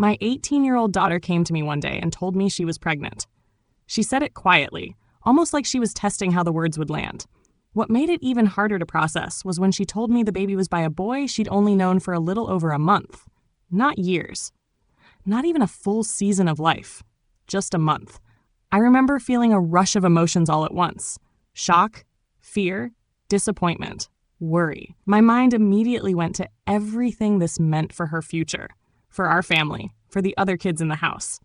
My 18-year-old daughter came to me one day and told me she was pregnant. She said it quietly, almost like she was testing how the words would land. What made it even harder to process was when she told me the baby was by a boy she'd only known for a little over a month. Not years. Not even a full season of life. Just a month. I remember feeling a rush of emotions all at once. Shock, fear, disappointment, worry. My mind immediately went to everything this meant for her future, for our family, for the other kids in the house.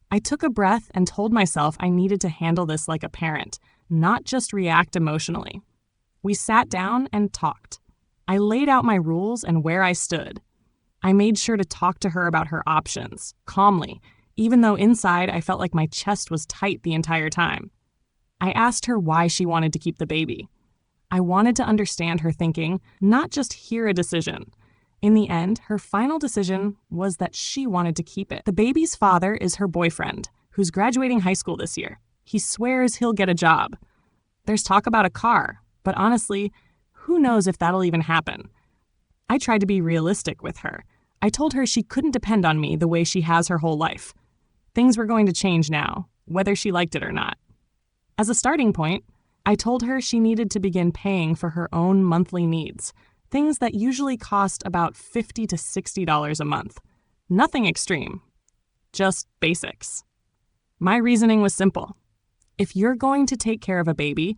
I took a breath and told myself I needed to handle this like a parent, not just react emotionally. We sat down and talked. I laid out my rules and where I stood. I made sure to talk to her about her options, calmly, even though inside I felt like my chest was tight the entire time. I asked her why she wanted to keep the baby. I wanted to understand her thinking, not just hear a decision. In the end, her final decision was that she wanted to keep it. The baby's father is her boyfriend, who's graduating high school this year. He swears he'll get a job. There's talk about a car, but honestly, who knows if that'll even happen? I tried to be realistic with her. I told her she couldn't depend on me the way she has her whole life. Things were going to change now, whether she liked it or not. As a starting point, I told her she needed to begin paying for her own monthly needs, things that usually cost about $50 to $60 a month. Nothing extreme, just basics. My reasoning was simple. If you're going to take care of a baby,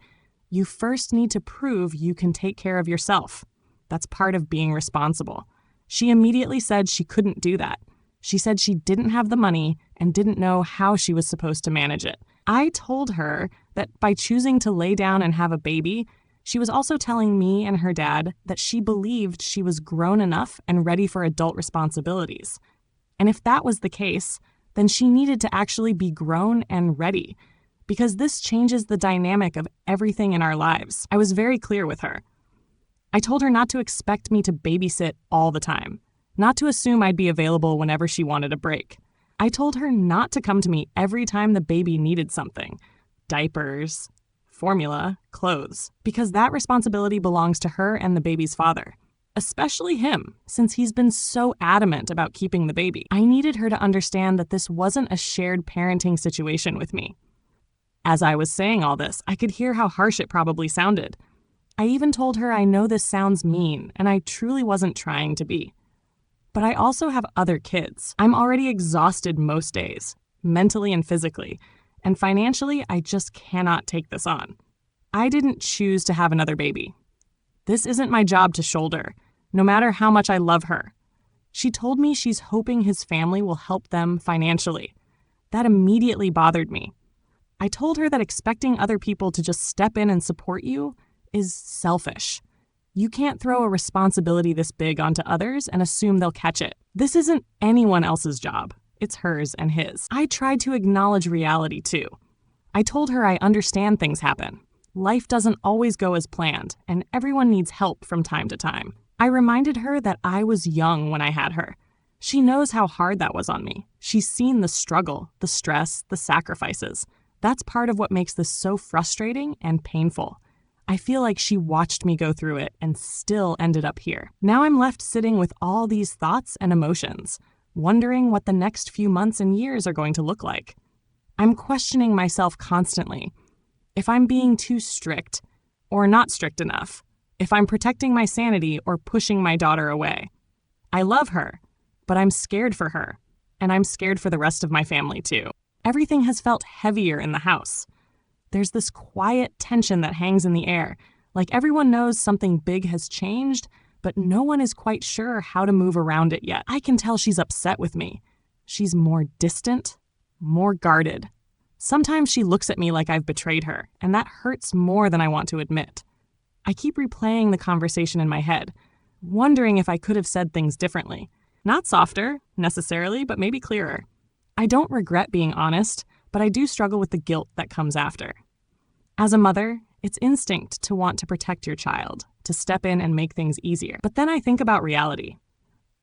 you first need to prove you can take care of yourself. That's part of being responsible. She immediately said she couldn't do that. She said she didn't have the money and didn't know how she was supposed to manage it. I told her that by choosing to lay down and have a baby, she was also telling me and her dad that she believed she was grown enough and ready for adult responsibilities. And if that was the case, then she needed to actually be grown and ready, because this changes the dynamic of everything in our lives. I was very clear with her. I told her not to expect me to babysit all the time, not to assume I'd be available whenever she wanted a break. I told her not to come to me every time the baby needed something, diapers, formula, clothes, because that responsibility belongs to her and the baby's father, especially him, since he's been so adamant about keeping the baby. I needed her to understand that this wasn't a shared parenting situation with me. As I was saying all this, I could hear how harsh it probably sounded. I even told her I know this sounds mean, and I truly wasn't trying to be. But I also have other kids. I'm already exhausted most days, mentally and physically, and financially, I just cannot take this on. I didn't choose to have another baby. This isn't my job to shoulder, no matter how much I love her. She told me she's hoping his family will help them financially. That immediately bothered me. I told her that expecting other people to just step in and support you is selfish. You can't throw a responsibility this big onto others and assume they'll catch it. This isn't anyone else's job. It's hers and his. I tried to acknowledge reality too. I told her I understand things happen. Life doesn't always go as planned, and everyone needs help from time to time. I reminded her that I was young when I had her. She knows how hard that was on me. She's seen the struggle, the stress, the sacrifices. That's part of what makes this so frustrating and painful. I feel like she watched me go through it and still ended up here. Now I'm left sitting with all these thoughts and emotions, wondering what the next few months and years are going to look like. I'm questioning myself constantly. If I'm being too strict or not strict enough, if I'm protecting my sanity or pushing my daughter away. I love her, but I'm scared for her, and I'm scared for the rest of my family too. Everything has felt heavier in the house. There's this quiet tension that hangs in the air, like everyone knows something big has changed, but no one is quite sure how to move around it yet. I can tell she's upset with me. She's more distant, more guarded. Sometimes she looks at me like I've betrayed her, and that hurts more than I want to admit. I keep replaying the conversation in my head, wondering if I could have said things differently. Not softer, necessarily, but maybe clearer. I don't regret being honest, but I do struggle with the guilt that comes after. As a mother, it's instinct to want to protect your child, to step in and make things easier. But then I think about reality.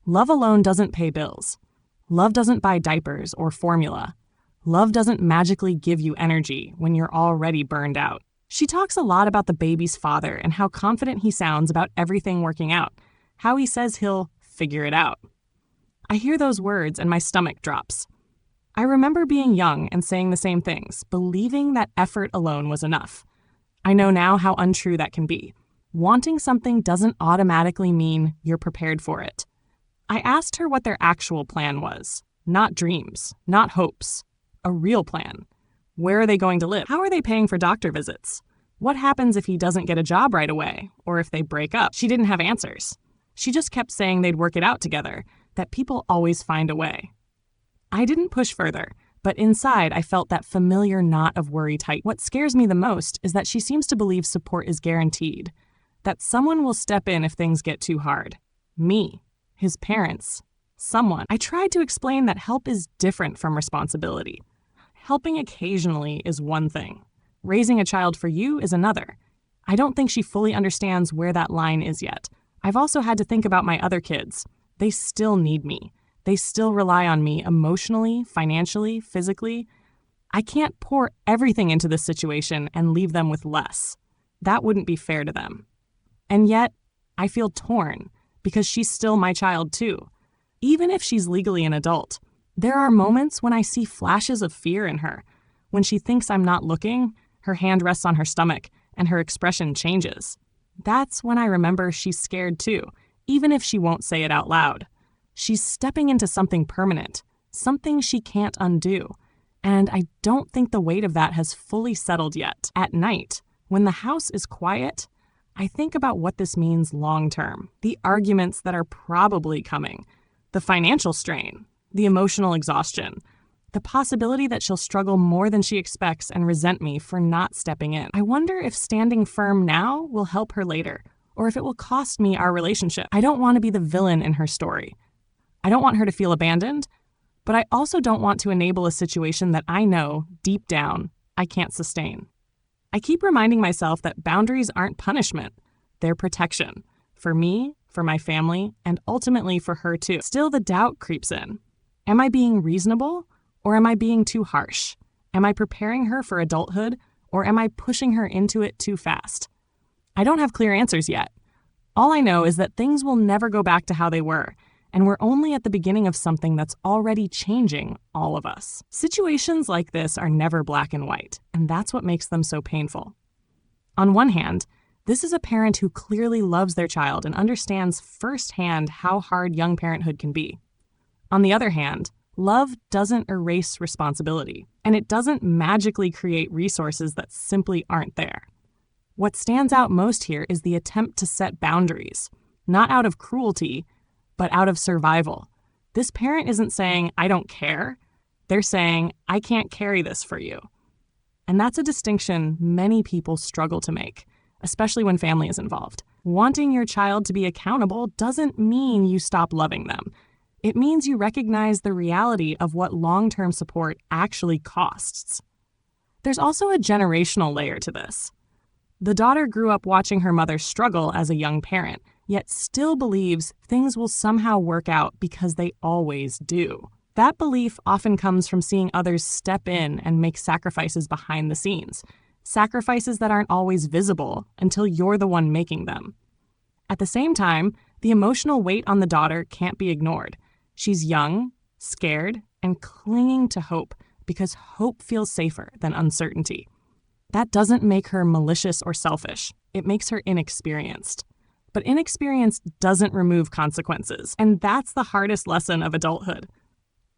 Love alone doesn't pay bills. Love doesn't buy diapers or formula. Love doesn't magically give you energy when you're already burned out. She talks a lot about the baby's father and how confident he sounds about everything working out, how he says he'll figure it out. I hear those words and my stomach drops. I remember being young and saying the same things, believing that effort alone was enough. I know now how untrue that can be. Wanting something doesn't automatically mean you're prepared for it. I asked her what their actual plan was. Not dreams, not hopes. A real plan. Where are they going to live? How are they paying for doctor visits? What happens if he doesn't get a job right away, or if they break up? She didn't have answers. She just kept saying they'd work it out together, that people always find a way. I didn't push further, but inside I felt that familiar knot of worry tight. What scares me the most is that she seems to believe support is guaranteed, that someone will step in if things get too hard. Me, his parents, someone. I tried to explain that help is different from responsibility. Helping occasionally is one thing. Raising a child for you is another. I don't think she fully understands where that line is yet. I've also had to think about my other kids. They still need me. They still rely on me emotionally, financially, physically. I can't pour everything into this situation and leave them with less. That wouldn't be fair to them. And yet, I feel torn because she's still my child too. Even if she's legally an adult, there are moments when I see flashes of fear in her. When she thinks I'm not looking, her hand rests on her stomach and her expression changes. That's when I remember she's scared too, even if she won't say it out loud. She's stepping into something permanent, something she can't undo. And I don't think the weight of that has fully settled yet. At night, when the house is quiet, I think about what this means long term. The arguments that are probably coming, the financial strain, the emotional exhaustion, the possibility that she'll struggle more than she expects and resent me for not stepping in. I wonder if standing firm now will help her later, or if it will cost me our relationship. I don't want to be the villain in her story. I don't want her to feel abandoned, but I also don't want to enable a situation that I know, deep down, I can't sustain. I keep reminding myself that boundaries aren't punishment. They're protection. For me, for my family, and ultimately for her too. Still, the doubt creeps in. Am I being reasonable, or am I being too harsh? Am I preparing her for adulthood, or am I pushing her into it too fast? I don't have clear answers yet. All I know is that things will never go back to how they were, and we're only at the beginning of something that's already changing all of us. Situations like this are never black and white, and that's what makes them so painful. On one hand, this is a parent who clearly loves their child and understands firsthand how hard young parenthood can be. On the other hand, love doesn't erase responsibility, and it doesn't magically create resources that simply aren't there. What stands out most here is the attempt to set boundaries, not out of cruelty, but out of survival. This parent isn't saying, I don't care. They're saying, I can't carry this for you. And that's a distinction many people struggle to make, especially when family is involved. Wanting your child to be accountable doesn't mean you stop loving them. It means you recognize the reality of what long-term support actually costs. There's also a generational layer to this. The daughter grew up watching her mother struggle as a young parent, yet still believes things will somehow work out because they always do. That belief often comes from seeing others step in and make sacrifices behind the scenes, sacrifices that aren't always visible until you're the one making them. At the same time, the emotional weight on the daughter can't be ignored. She's young, scared, and clinging to hope because hope feels safer than uncertainty. That doesn't make her malicious or selfish. It makes her inexperienced. But inexperience doesn't remove consequences, and that's the hardest lesson of adulthood.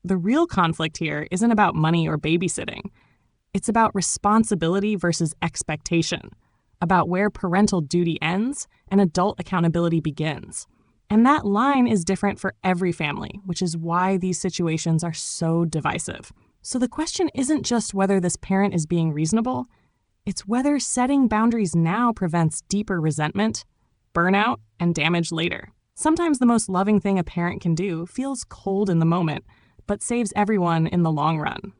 The real conflict here isn't about money or babysitting. It's about responsibility versus expectation, about where parental duty ends and adult accountability begins. And that line is different for every family, which is why these situations are so divisive. So the question isn't just whether this parent is being reasonable, it's whether setting boundaries now prevents deeper resentment, burnout, and damage later. Sometimes the most loving thing a parent can do feels cold in the moment, but saves everyone in the long run.